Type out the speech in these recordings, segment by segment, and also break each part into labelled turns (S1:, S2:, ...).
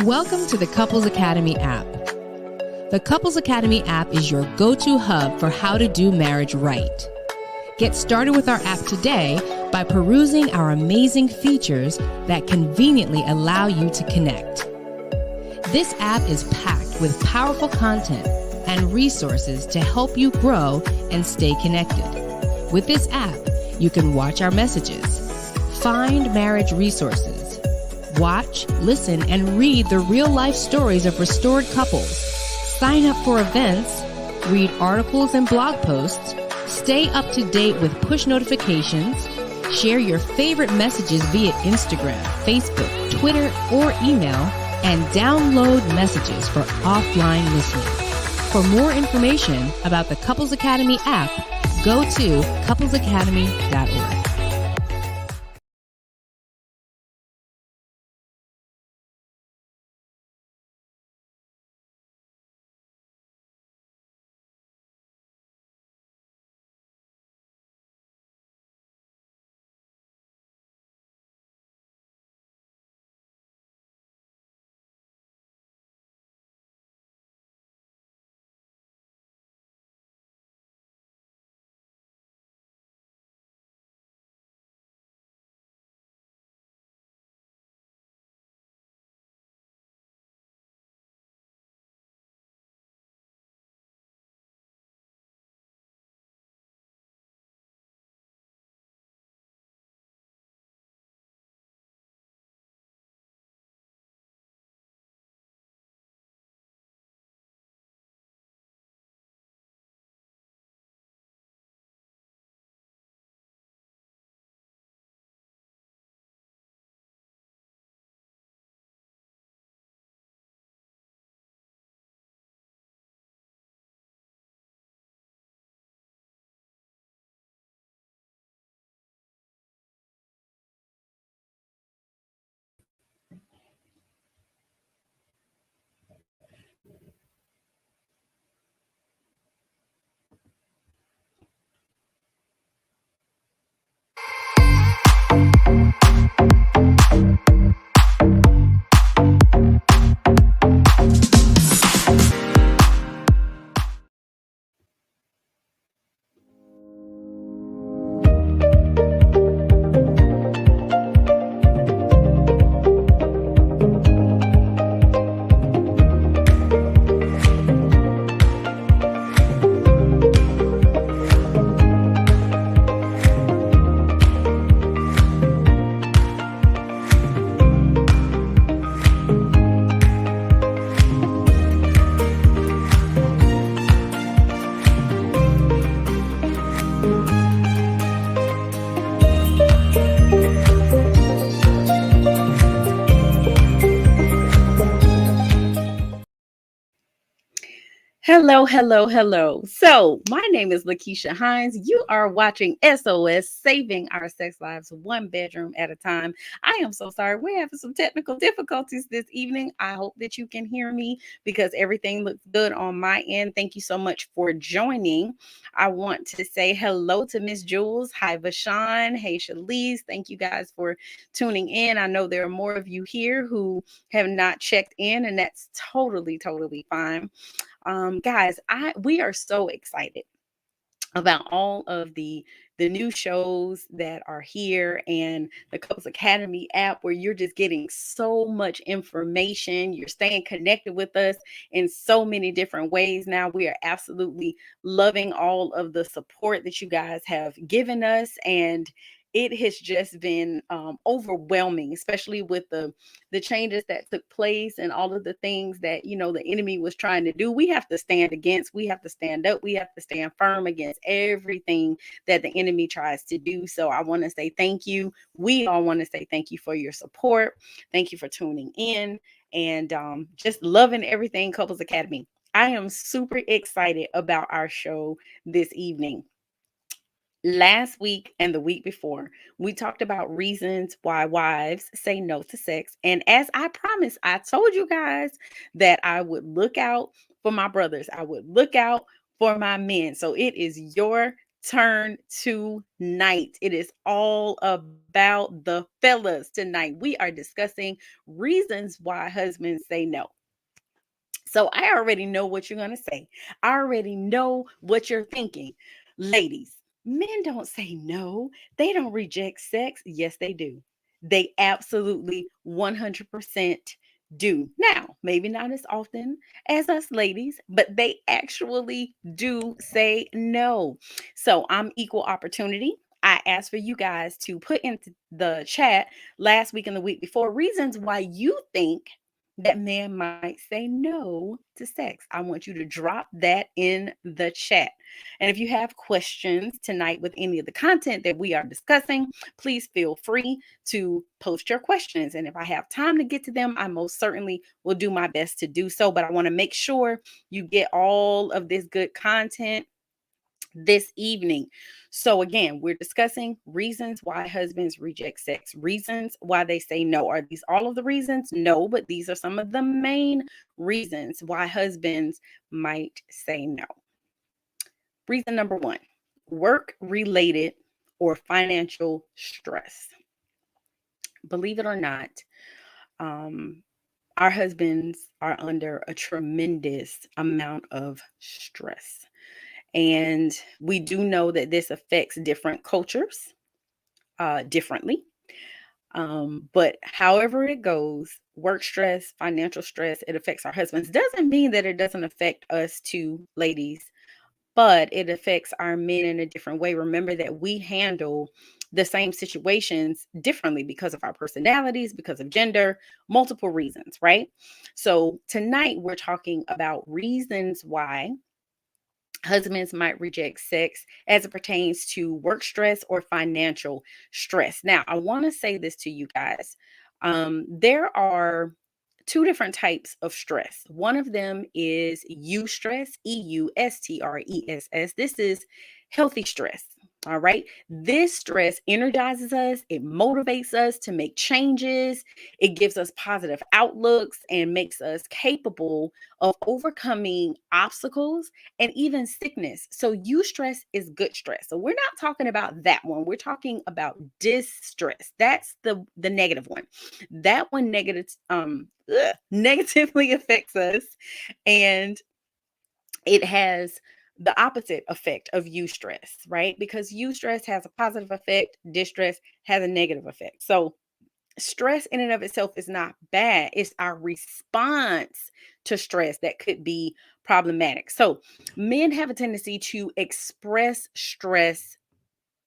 S1: Welcome to the Couples Academy app. The Couples Academy app is your go-to hub for how to do marriage right. Get started with our app today by perusing our amazing features that conveniently allow you to connect. This app is packed with powerful content and resources to help you grow and stay connected. With this app, you can watch our messages, find marriage resources, watch, listen, and read the real-life stories of restored couples, sign up for events, read articles and blog posts, stay up to date with push notifications, share your favorite messages via Instagram, Facebook, Twitter, or email, and download messages for offline listening. For more information about the Couples Academy app, go to couplesacademy.org.
S2: Hello. So, my name is LaKeesha Hines. You are watching SOS, Saving Our Sex Lives One Bedroom at a Time. I am so sorry. We're having some technical difficulties this evening. I hope that you can hear me because everything looks good on my end. Thank you so much for joining. I want to say hello to Miss Jules. Hi, Vashawn. Hey, Shalise. Thank you guys for tuning in. I know there are more of you here who have not checked in, and that's totally fine. Guys, we are so excited about all of the new shows that are here and the Couples Academy app, where you're just getting so much information. You're staying connected with us in so many different ways. Now we are absolutely loving all of the support that you guys have given us, and it has just been overwhelming, especially with the changes that took place and all of the things that the enemy was trying to do. We have to stand against. We have to stand up. We have to stand firm against everything that the enemy tries to do. So I want to say thank you. We all want to say thank you for your support. Thank you for tuning in and just loving everything Couples Academy. I am super excited about our show this evening. Last week and the week before, we talked about reasons why wives say no to sex. And as I promised, I told you guys that I would look out for my brothers. I would look out for my men. So it is your turn tonight. It is all about the fellas tonight. We are discussing reasons why husbands say no. So I already know what you're going to say. I already know what you're thinking. Ladies, men don't say no. They don't reject sex. Yes, they do. They absolutely 100% do. Now, maybe not as often as us ladies, but they actually do say no. So I'm equal opportunity. I asked for you guys to put into the chat last week and the week before reasons why you think that man might say no to sex. I want you to drop that in the chat. And if you have questions tonight with any of the content that we are discussing, please feel free to post your questions. And if I have time to get to them, I most certainly will do my best to do so. But I want to make sure you get all of this good content this evening. So again, we're discussing reasons why husbands reject sex, reasons why they say no. Are these all of the reasons? No, but these are some of the main reasons why husbands might say no. Reason number one, work related or financial stress. Believe it or not, um, our husbands are under a tremendous amount of stress. And we do know that this affects different cultures differently. But however it goes, work stress, financial stress, it affects our husbands. Doesn't mean that it doesn't affect us too, ladies, but it affects our men in a different way. Remember that we handle the same situations differently because of our personalities, because of gender, multiple reasons, right? So tonight we're talking about reasons why husbands might reject sex as it pertains to work stress or financial stress. Now, I want to say this to you guys. There are two different types of stress. One of them is eustress, EUSTRESS. This is healthy stress. All right. This stress energizes us, it motivates us to make changes, it gives us positive outlooks and makes us capable of overcoming obstacles and even sickness. So eustress is good stress. So we're not talking about that one. We're talking about distress. That's the negative one. That one negatively affects us, and it has the opposite effect of eustress, right? Because eustress has a positive effect, distress has a negative effect. So stress in and of itself is not bad. It's our response to stress that could be problematic. So men have a tendency to express stress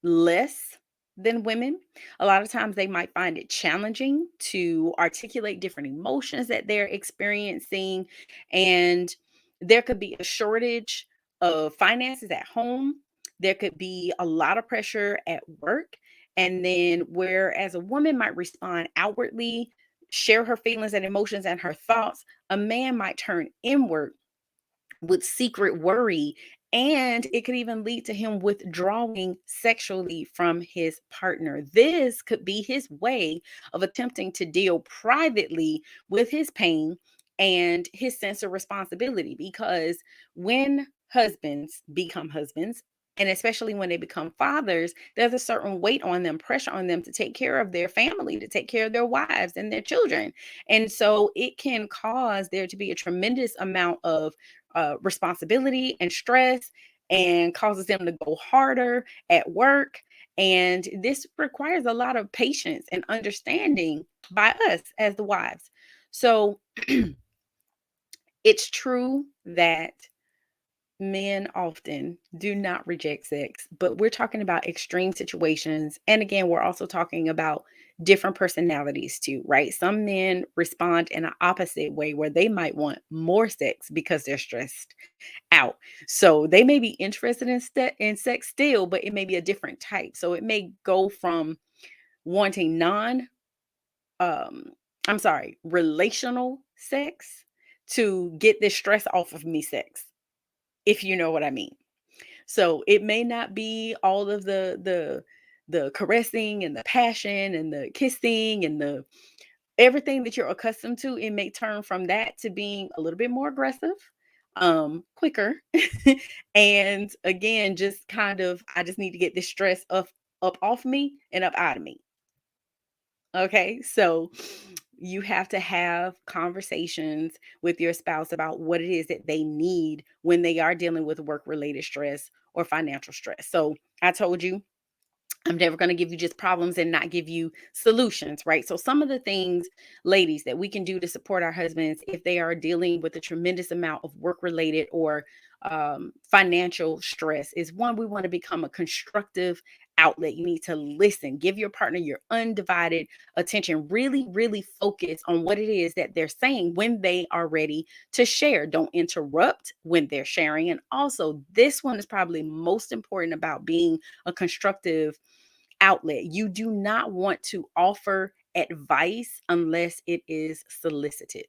S2: less than women. A lot of times they might find it challenging to articulate different emotions that they're experiencing. And there could be a shortage of finances at home. There could be a lot of pressure at work. And then, whereas a woman might respond outwardly, share her feelings and emotions and her thoughts, a man might turn inward with secret worry, and it could even lead to him withdrawing sexually from his partner. This could be his way of attempting to deal privately with his pain and his sense of responsibility, because when husbands become husbands, and especially when they become fathers, there's a certain weight on them, pressure on them to take care of their family, to take care of their wives and their children. And so it can cause there to be a tremendous amount of responsibility and stress, and causes them to go harder at work. And this requires a lot of patience and understanding by us as the wives. So it's true that men often do not reject sex, but we're talking about extreme situations. And again, we're also talking about different personalities too, right? Some men respond in an opposite way where they might want more sex because they're stressed out. So they may be interested in sex still, but it may be a different type. So it may go from wanting um relational sex to get this stress off of me sex, if you know what I mean. So it may not be all of the caressing and the passion and the kissing and the everything that you're accustomed to. It may turn from that to being a little bit more aggressive, quicker. And again, just kind of, I just need to get this stress up off me and up out of me. Okay, so you have to have conversations with your spouse about what it is that they need when they are dealing with work related stress or financial stress. So I told you, I'm never going to give you just problems and not give you solutions, right? So, some of the things, ladies, that we can do to support our husbands if they are dealing with a tremendous amount of work related or financial stress is one, we want to become a constructive outlet. You need to listen, give your partner your undivided attention, really, really focus on what it is that they're saying when they are ready to share. Don't interrupt when they're sharing. And also, this one is probably most important about being a constructive outlet. You do not want to offer advice unless it is solicited.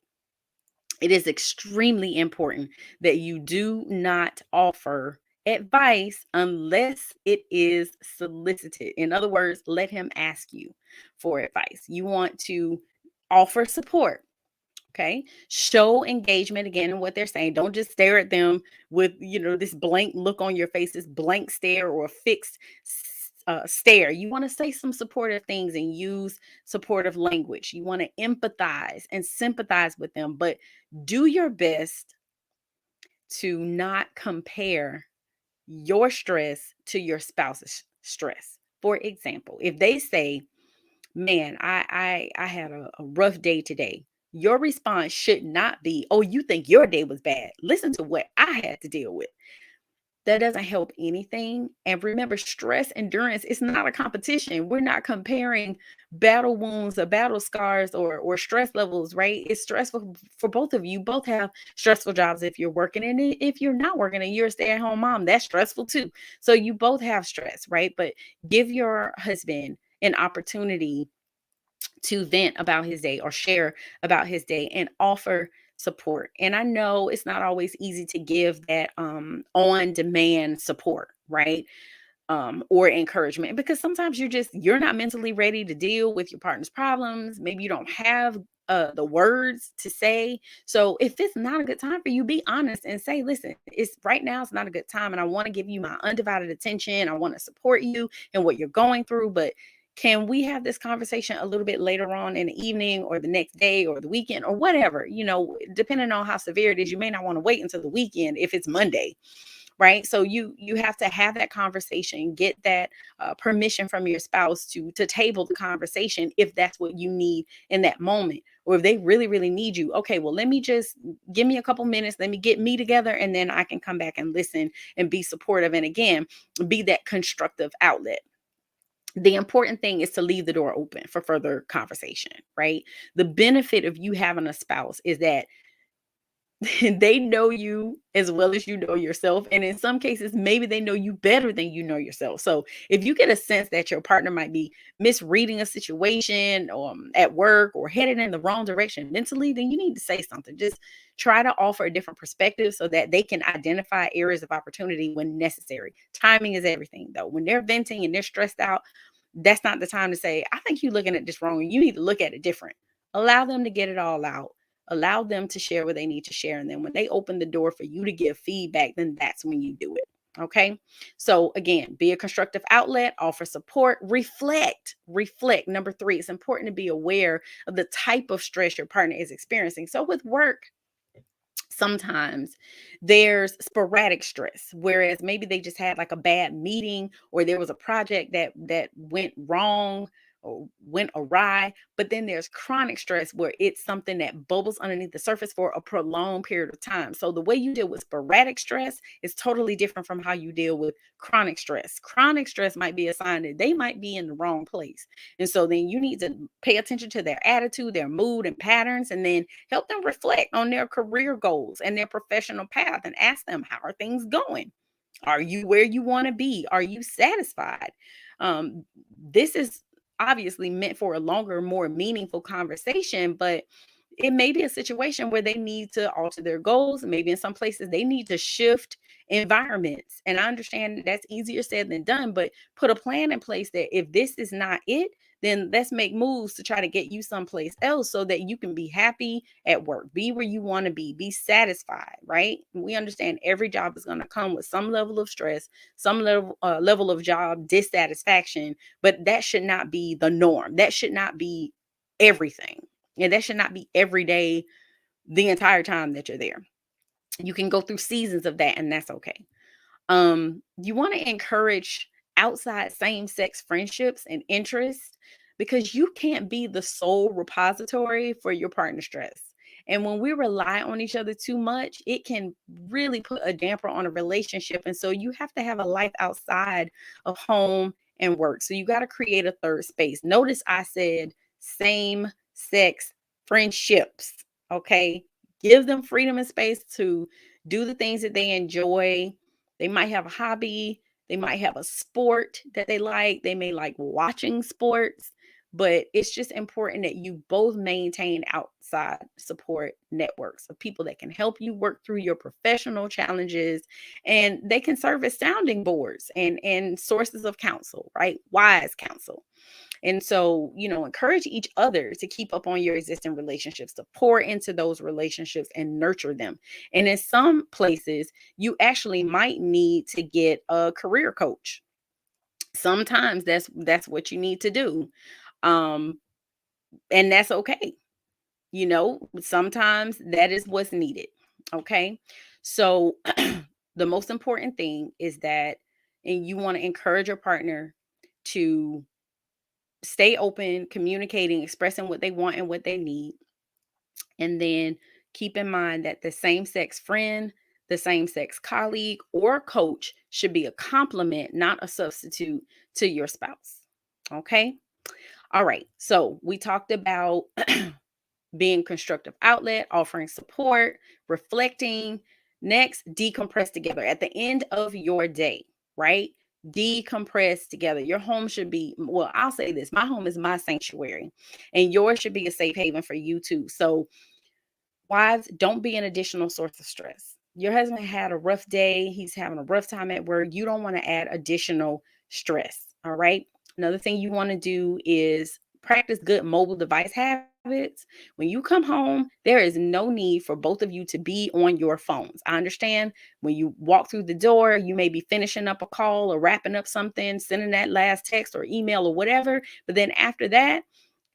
S2: It is extremely important that you do not offer advice unless it is solicited. In other words, let him ask you for advice. You want to offer support. Okay. Show engagement again in what they're saying. Don't just stare at them with, this blank look on your face, this blank stare or a fixed stare. You want to say some supportive things and use supportive language. You want to empathize and sympathize with them, but do your best to not compare your stress to your spouse's stress. For example, if they say, man, I had a rough day today. Your response should not be, oh, you think your day was bad. Listen to what I had to deal with. That doesn't help anything. And remember, stress endurance is not a competition. We're not comparing battle wounds or battle scars or stress levels, right? It's stressful for both of you. Both have stressful jobs if you're working. And if you're not working and you're a stay-at-home mom, that's stressful too. So you both have stress, right? But give your husband an opportunity to vent about his day or share about his day and offer support. And I know it's not always easy to give that on demand support, right? Or encouragement, because sometimes you're not mentally ready to deal with your partner's problems. Maybe you don't have the words to say. So if it's not a good time for you, be honest and say, listen, it's right now, it's not a good time. And I want to give you my undivided attention. I want to support you and what you're going through. But can we have this conversation a little bit later on in the evening or the next day or the weekend or whatever, depending on how severe it is, you may not want to wait until the weekend if it's Monday, right? So you have to have that conversation, get that permission from your spouse to table the conversation if that's what you need in that moment, or if they really really need you. Okay, well, let me just give me a couple minutes, let me get me together, and then I can come back and listen and be supportive, and again, be that constructive outlet. The important thing is to leave the door open for further conversation, right? The benefit of you having a spouse is that they know you as well as you know yourself. And in some cases, maybe they know you better than you know yourself. So if you get a sense that your partner might be misreading a situation at work or headed in the wrong direction mentally, then you need to say something. Just try to offer a different perspective so that they can identify areas of opportunity when necessary. Timing is everything, though. When they're venting and they're stressed out, that's not the time to say, I think you're looking at this wrong. You need to look at it different. Allow them to get it all out. Allow them to share what they need to share. And then when they open the door for you to give feedback, then that's when you do it. Okay. So again, be a constructive outlet, offer support, reflect. Number 3, it's important to be aware of the type of stress your partner is experiencing. So with work, sometimes there's sporadic stress, whereas maybe they just had like a bad meeting or there was a project that went wrong or went awry. But then there's chronic stress where it's something that bubbles underneath the surface for a prolonged period of time. So the way you deal with sporadic stress is totally different from how you deal with chronic stress. Chronic stress might be a sign that they might be in the wrong place, and so then you need to pay attention to their attitude, their mood and patterns, and then help them reflect on their career goals and their professional path and ask them, how are things going? Are you where you want to be? Are you satisfied? This is obviously meant for a longer, more meaningful conversation, but it may be a situation where they need to alter their goals. Maybe in some places they need to shift environments. And I understand that's easier said than done, but put a plan in place that if this is not it, then let's make moves to try to get you someplace else so that you can be happy at work, be where you want to be satisfied, right? We understand every job is going to come with some level of stress, some level of job dissatisfaction, but that should not be the norm. That should not be everything. And that should not be every day, the entire time that you're there. You can go through seasons of that, and that's okay. You want to encourage outside same-sex friendships and interests because you can't be the sole repository for your partner's stress. And when we rely on each other too much, it can really put a damper on a relationship. And so you have to have a life outside of home and work. So you got to create a third space. Notice I said same sex friendships. Okay. Give them freedom and space to do the things that they enjoy. They might have a hobby. They might have a sport that they like. They may like watching sports, but it's just important that you both maintain outside support networks of people that can help you work through your professional challenges, and they can serve as sounding boards and sources of counsel, right? Wise counsel. And so, encourage each other to keep up on your existing relationships, to pour into those relationships and nurture them. And in some places, you actually might need to get a career coach. Sometimes that's what you need to do. Um, and that's okay. Sometimes that is what's needed. Okay. So the most important thing is that, and you want to encourage your partner to stay open, communicating, expressing what they want and what they need. And then keep in mind that the same sex friend, the same sex colleague, or coach should be a complement, not a substitute to your spouse. Okay. All right. So we talked about being constructive outlet, offering support, reflecting. Next, decompress together at the end of your day, right? Decompress together. Your home should be, well, I'll say this, my home is my sanctuary, and yours should be a safe haven for you too. So, wives, don't be an additional source of stress. Your husband had a rough day, he's having a rough time at work. You don't want to add additional stress. All right. Another thing you want to do is practice good mobile device habits. When you come home, there is no need for both of you to be on your phones. I understand when you walk through the door, you may be finishing up a call or wrapping up something, sending that last text or email or whatever. But then after that,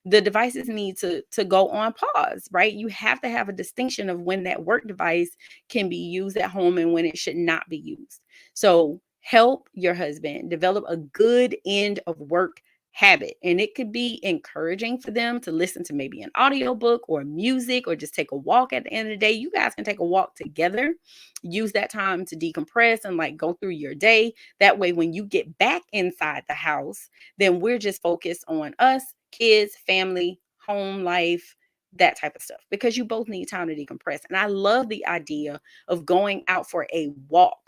S2: the devices need to go on pause, right? You have to have a distinction of when that work device can be used at home and when it should not be used. So help your husband develop a good end of work habit. And it could be encouraging for them to listen to maybe an audiobook or music or just take a walk at the end of the day. You guys can take a walk together. Use that time to decompress and like go through your day. That way, when you get back inside the house, then we're just focused on us, kids, family, home life, that type of stuff, because you both need time to decompress. And I love the idea of going out for a walk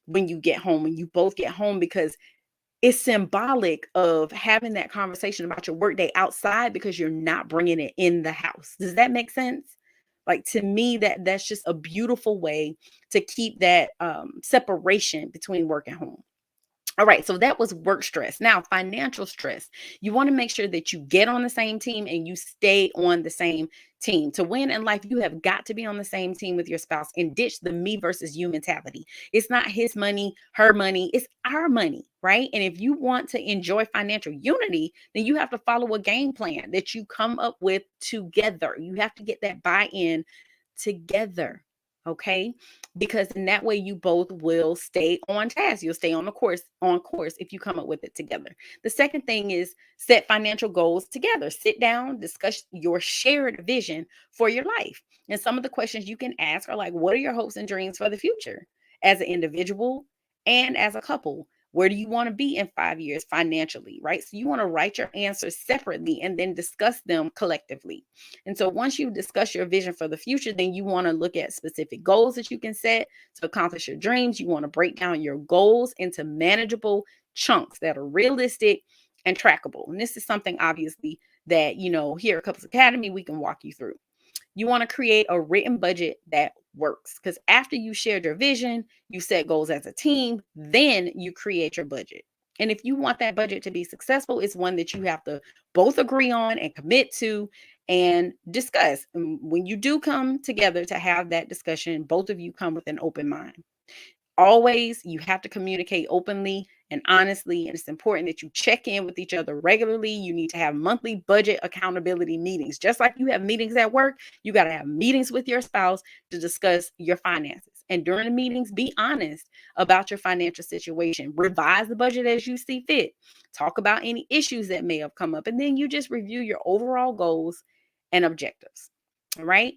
S2: when you get home, when you both get home, because it's symbolic of having that conversation about your workday outside because you're not bringing it in the house. Does that make sense? Like, to me, that's just a beautiful way to keep that separation between work and home. All right, so that was work stress. Now, financial stress. You want to make sure that you get on the same team and you stay on the same team. To win in life, you have got to be on the same team with your spouse and ditch the me versus you mentality. It's not his money, her money, it's our money, right? And if you want to enjoy financial unity, then you have to follow a game plan that you come up with together. You have to get that buy-in together. Okay. Because in that way you both will stay on task. You'll stay on course if you come up with it together. The second thing is set financial goals together. Sit down, discuss your shared vision for your life. And some of the questions you can ask are like, what are your hopes and dreams for the future as an individual and as a couple? Where do you want to be in 5 years financially, right? So you want to write your answers separately and then discuss them collectively. And so once you discuss your vision for the future, then you want to look at specific goals that you can set to accomplish your dreams. You want to break down your goals into manageable chunks that are realistic and trackable. And this is something obviously that, here at Couples Academy, we can walk you through. You want to create a written budget that works, because after you shared your vision, you set goals as a team, then you create your budget. And if you want that budget to be successful, it's one that you have to both agree on and commit to and discuss. And when you do come together to have that discussion, both of you come with an open mind. Always, you have to communicate openly and honestly, and it's important that you check in with each other regularly. You need to have monthly budget accountability meetings. Just like you have meetings at work, you got to have meetings with your spouse to discuss your finances. And during the meetings, be honest about your financial situation. Revise the budget as you see fit. Talk about any issues that may have come up, and then you just review your overall goals and objectives. All right.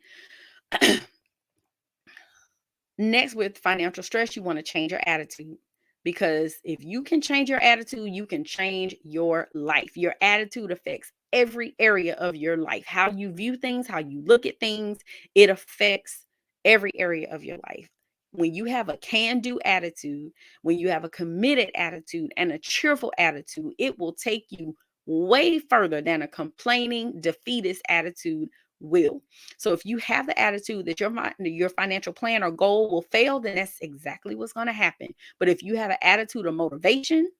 S2: Next, with financial stress, you want to change your attitude, because if you can change your attitude, you can change your life. Your attitude affects every area of your life. How you view things, how you look at things, it affects every area of your life. When you have a can-do attitude, when you have a committed attitude and a cheerful attitude, it will take you way further than a complaining, defeatist attitude will. So if you have the attitude that your financial plan or goal will fail, then that's exactly what's going to happen. But if you have an attitude of motivation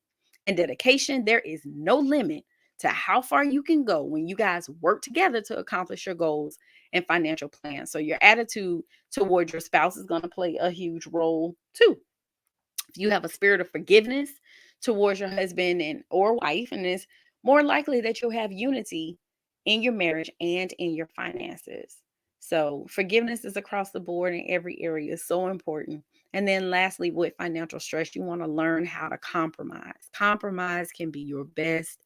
S2: and dedication, there is no limit to how far you can go when you guys work together to accomplish your goals and financial plans. So your attitude towards your spouse is going to play a huge role too. If you have a spirit of forgiveness towards your husband and or wife, and it's more likely that you'll have unity in your marriage and in your finances. So forgiveness is across the board in every area. Is so important. And then lastly, with financial stress, you want to learn how to compromise. Compromise can be your best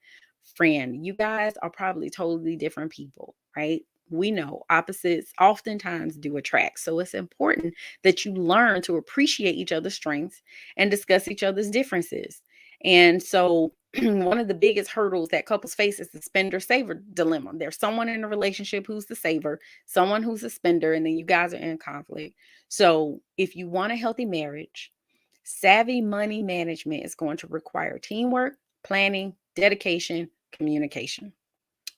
S2: friend. You guys are probably totally different people, right? We know opposites oftentimes do attract. So it's important that you learn to appreciate each other's strengths and discuss each other's differences. And so one of the biggest hurdles that couples face is the spender saver dilemma. There's someone in a relationship who's the saver, someone who's a spender, and then you guys are in conflict. So if you want a healthy marriage, savvy money management is going to require teamwork, planning, dedication, communication.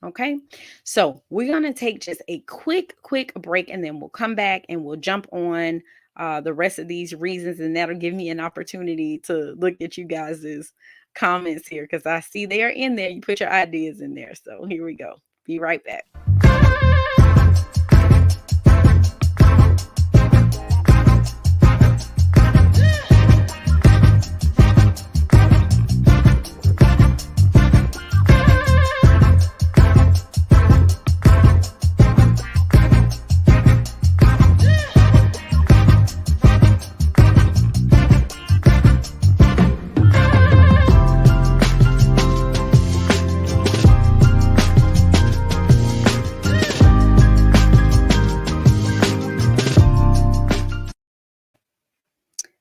S2: Okay, so we're going to take just a quick break, and then we'll come back and we'll jump on the rest of these reasons, and that'll give me an opportunity to look at you guys' comments here, because I see they are in there. You put your ideas in there. So here we go. Be right back.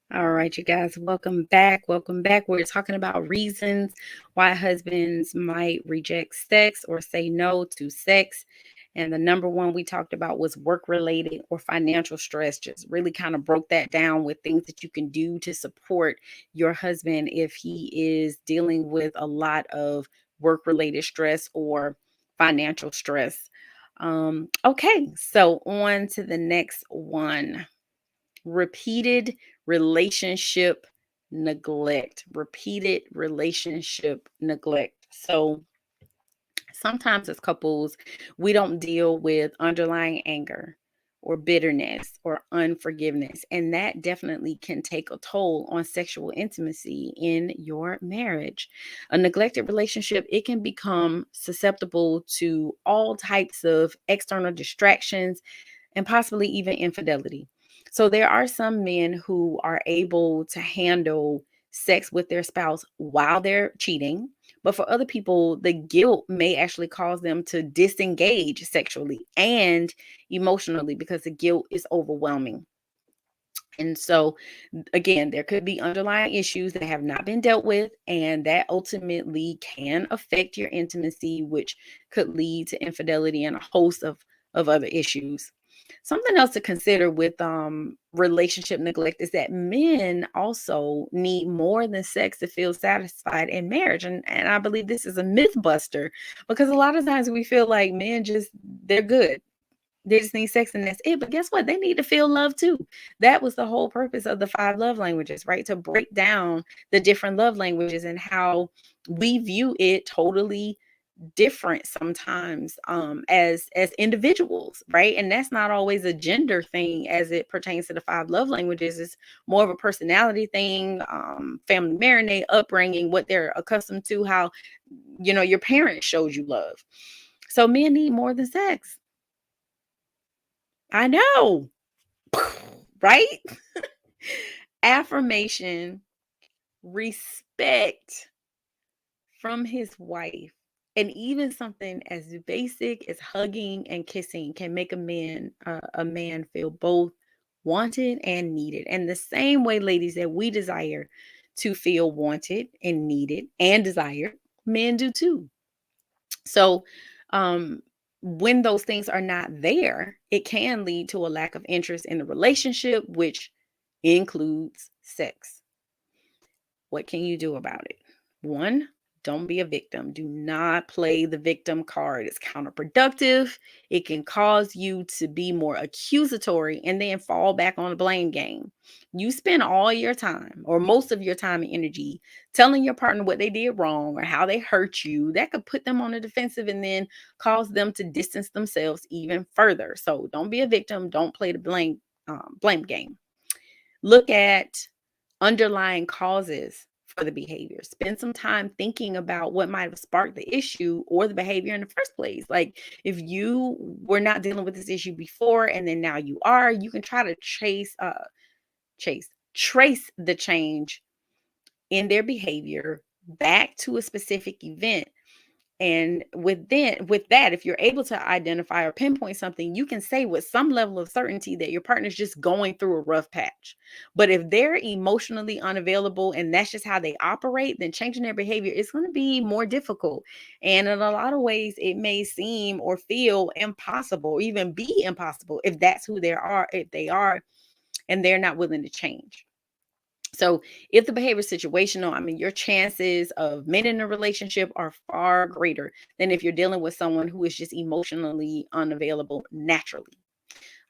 S2: All right, you guys, welcome back. Welcome back. We're talking about reasons why husbands might reject sex or say no to sex. And the number one we talked about was work-related or financial stress. Just really kind of broke that down with things that you can do to support your husband if he is dealing with a lot of work-related stress or financial stress. Okay, so on to the next one. Repeated relationship neglect. Repeated relationship neglect. So sometimes as couples, we don't deal with underlying anger or bitterness or unforgiveness. And that definitely can take a toll on sexual intimacy in your marriage. A neglected relationship, it can become susceptible to all types of external distractions and possibly even infidelity. So there are some men who are able to handle sex with their spouse while they're cheating. But for other people, the guilt may actually cause them to disengage sexually and emotionally because the guilt is overwhelming. And so, again, there could be underlying issues that have not been dealt with, and that ultimately can affect your intimacy, which could lead to infidelity and a host of other issues. Something else to consider with relationship neglect is that men also need more than sex to feel satisfied in marriage. And I believe this is a myth buster, because a lot of times we feel like men just, they're good. They just need sex and that's it. But guess what? They need to feel love too. That was the whole purpose of the 5 love languages, right? To break down the different love languages and how we view it totally different sometimes as individuals, right? And that's not always a gender thing as it pertains to the 5 love languages. It's more of a personality thing, family marinade, upbringing, what they're accustomed to, how your parents showed you love. So men need more than sex. I know. Right? Affirmation, respect from his wife, and even something as basic as hugging and kissing can make a man feel both wanted and needed. And the same way, ladies, that we desire to feel wanted and needed and desired, men do too. So, um, when those things are not there, it can lead to a lack of interest in the relationship, which includes sex. What can you do about it? One, don't be a victim. Do not play the victim card. It's counterproductive. It can cause you to be more accusatory and then fall back on the blame game. You spend all your time or most of your time and energy telling your partner what they did wrong or how they hurt you. That could put them on the defensive and then cause them to distance themselves even further. So don't be a victim. Don't play the blame game. Look at underlying causes for the behavior. Spend some time thinking about what might have sparked the issue or the behavior in the first place. Like if you were not dealing with this issue before and then now you are, you can try to trace the change in their behavior back to a specific event. And with that, if you're able to identify or pinpoint something, you can say with some level of certainty that your partner's just going through a rough patch. But if they're emotionally unavailable and that's just how they operate, then changing their behavior is going to be more difficult. And in a lot of ways, it may seem or feel impossible, or even be impossible if that's who if they are, and they're not willing to change. So if the behavior is situational, I mean, your chances of mending a relationship are far greater than if you're dealing with someone who is just emotionally unavailable naturally.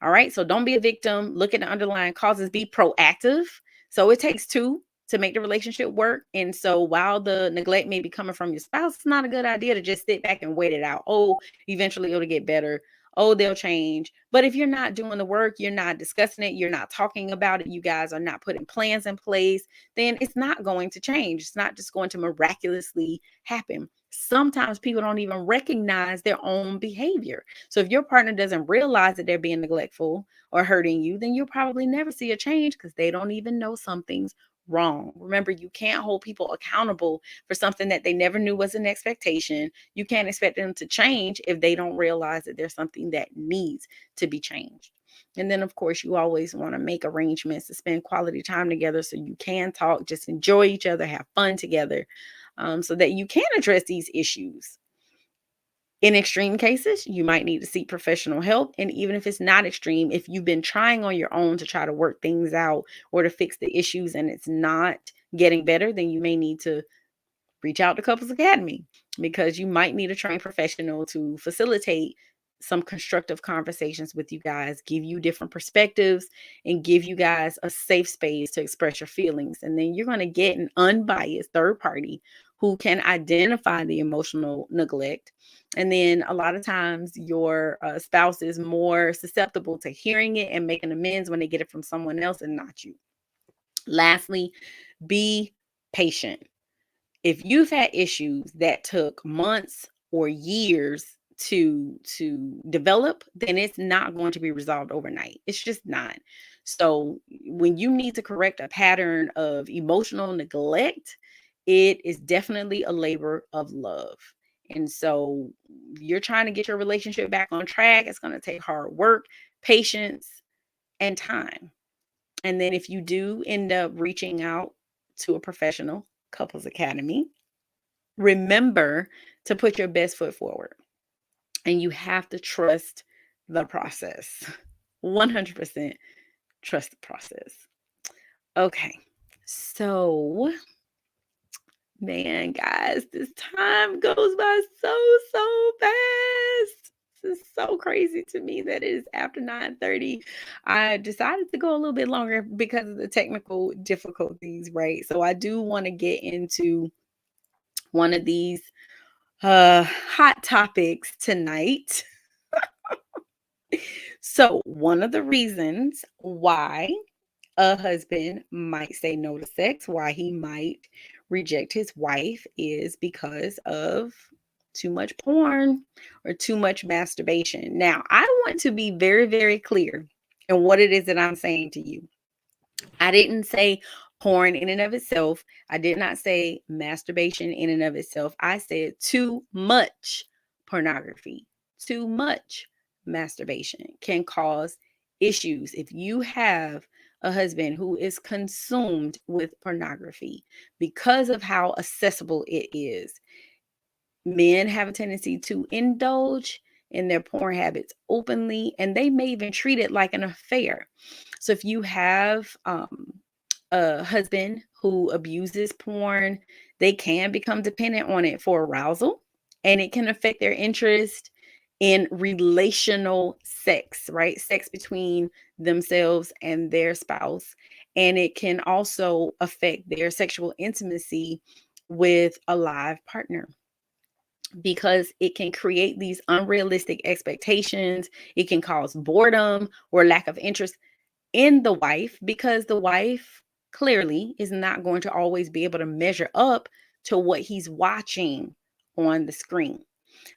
S2: All right. So don't be a victim. Look at the underlying causes. Be proactive. So it takes two to make the relationship work. And so while the neglect may be coming from your spouse, it's not a good idea to just sit back and wait it out. Oh, eventually it'll get better. Oh, they'll change. But if you're not doing the work, you're not discussing it, you're not talking about it, you guys are not putting plans in place, then it's not going to change. It's not just going to miraculously happen. Sometimes people don't even recognize their own behavior. So if your partner doesn't realize that they're being neglectful or hurting you, then you'll probably never see a change because they don't even know something's wrong. Remember, you can't hold people accountable for something that they never knew was an expectation. You can't expect them to change if they don't realize that there's something that needs to be changed. And then, of course, you always want to make arrangements to spend quality time together so you can talk, just enjoy each other, have fun together, so that you can address these issues. In extreme cases, you might need to seek professional help. And even if it's not extreme, if you've been trying on your own to try to work things out or to fix the issues and it's not getting better, then you may need to reach out to Couples Academy because you might need a trained professional to facilitate some constructive conversations with you guys, give you different perspectives, and give you guys a safe space to express your feelings. And then you're going to get an unbiased third party who can identify the emotional neglect. And then a lot of times your spouse is more susceptible to hearing it and making amends when they get it from someone else and not you. Lastly, be patient. If you've had issues that took months or years to develop, then it's not going to be resolved overnight. It's just not. So when you need to correct a pattern of emotional neglect, it is definitely a labor of love. And so you're trying to get your relationship back on track. It's going to take hard work, patience, and time. And then if you do end up reaching out to a professional, Couples Academy, remember to put your best foot forward. And you have to trust the process. 100% trust the process. Okay. So, man, guys, this time goes by so fast. This is so crazy to me that it is after 9:30. I decided to go a little bit longer because of the technical difficulties, right? So I do want to get into one of these hot topics tonight. So, one of the reasons why a husband might say no to sex, why he might reject his wife, is because of too much porn or too much masturbation. Now, I want to be very, very clear in what it is that I'm saying to you. I didn't say porn in and of itself. I did not say masturbation in and of itself. I said too much pornography, too much masturbation can cause issues. If you have a husband who is consumed with pornography because of how accessible it is, men have a tendency to indulge in their porn habits openly, and they may even treat it like an affair. So if you have a husband who abuses porn, they can become dependent on it for arousal, and it can affect their interest in relational sex, right? Sex between themselves and their spouse. And it can also affect their sexual intimacy with a live partner, because it can create these unrealistic expectations. It can cause boredom or lack of interest in the wife, because the wife clearly is not going to always be able to measure up to what he's watching on the screen.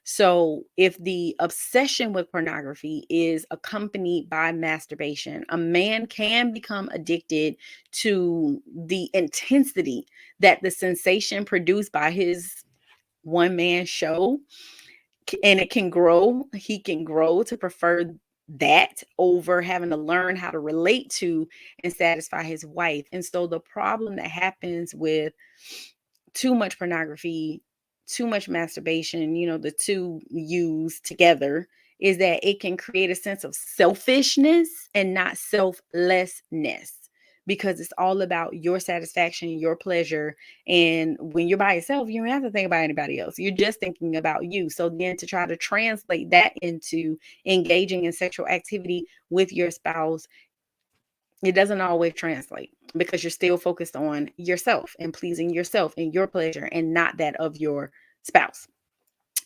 S2: So, if the obsession with pornography is accompanied by masturbation, a man can become addicted to the intensity that the sensation produced by his one man show, and it can grow. He can grow to prefer that over having to learn how to relate to and satisfy his wife. And so the problem that happens with too much pornography, too much masturbation, the two used together, is that it can create a sense of selfishness and not selflessness, because it's all about your satisfaction, your pleasure. And when you're by yourself, you don't have to think about anybody else. You're just thinking about you. So then to try to translate that into engaging in sexual activity with your spouse, it doesn't always translate, because you're still focused on yourself and pleasing yourself and your pleasure and not that of your spouse.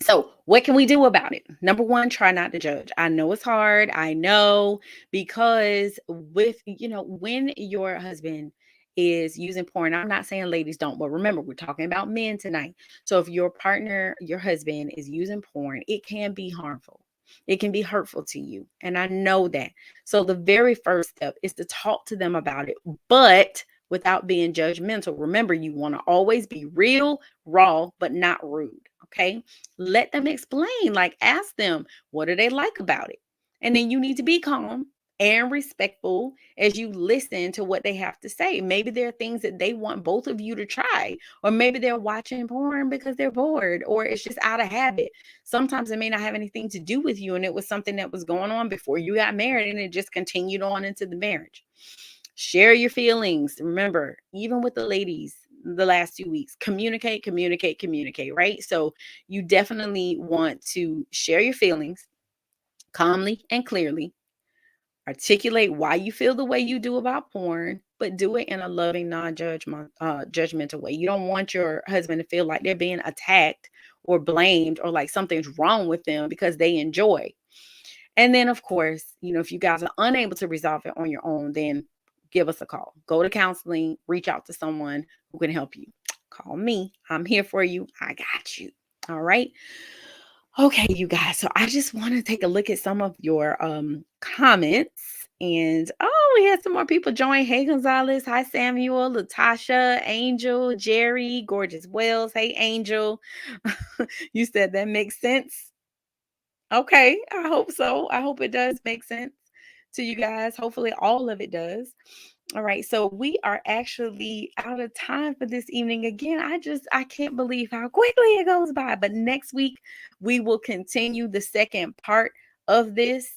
S2: So, what can we do about it? Number one, try not to judge. I know it's hard. I know, because when your husband is using porn, I'm not saying ladies don't, but remember, we're talking about men tonight. So, if your partner, your husband is using porn, it can be harmful. It can be hurtful to you. And I know that. So, the very first step is to talk to them about it, but without being judgmental. Remember, you want to always be real, raw, but not rude. Okay. Let them explain, like ask them, what do they like about it? And then you need to be calm and respectful as you listen to what they have to say. Maybe there are things that they want both of you to try, or maybe they're watching porn because they're bored, or it's just out of habit. Sometimes it may not have anything to do with you, and it was something that was going on before you got married, and it just continued on into the marriage. Share your feelings. Remember, even with the ladies, the last 2 weeks, communicate, communicate, communicate, right? So you definitely want to share your feelings calmly and clearly. Articulate why you feel the way you do about porn, but do it in a loving, judgmental way. You don't want your husband to feel like they're being attacked or blamed, or like something's wrong with them because they enjoy. And then, of course, if you guys are unable to resolve it on your own, then give us a call. Go to counseling, reach out to someone who can help you. Call me. I'm here for you. I got you. All right. Okay, you guys. So I just want to take a look at some of your comments. And we had some more people join. Hey, Gonzalez. Hi, Samuel, Latasha, Angel, Jerry, Gorgeous Wells. Hey, Angel. You said that makes sense. Okay, I hope so. I hope it does make sense to you guys. Hopefully, all of it does. All right, so we are actually out of time for this evening. Again, I can't believe how quickly it goes by. But next week we will continue the second part of this.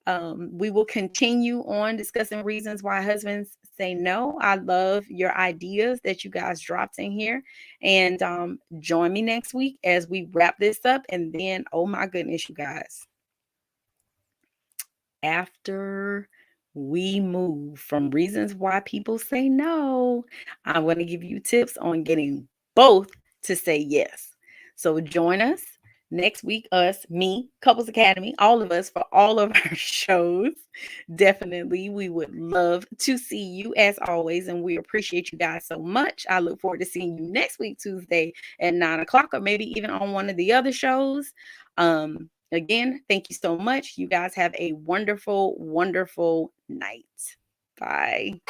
S2: We will continue on discussing reasons why husbands say no. I love your ideas that you guys dropped in here. And join me next week as we wrap this up. And then, oh my goodness, you guys, after we move from reasons why people say no, I'm going to give you tips on getting both to say yes. So join us next week, me, Couples Academy, all of us for all of our shows. Definitely, we would love to see you as always, and we appreciate you guys so much. I look forward to seeing you next week, Tuesday at 9 o'clock, or maybe even on one of the other shows. Again, thank you so much. You guys have a wonderful, wonderful night. Bye.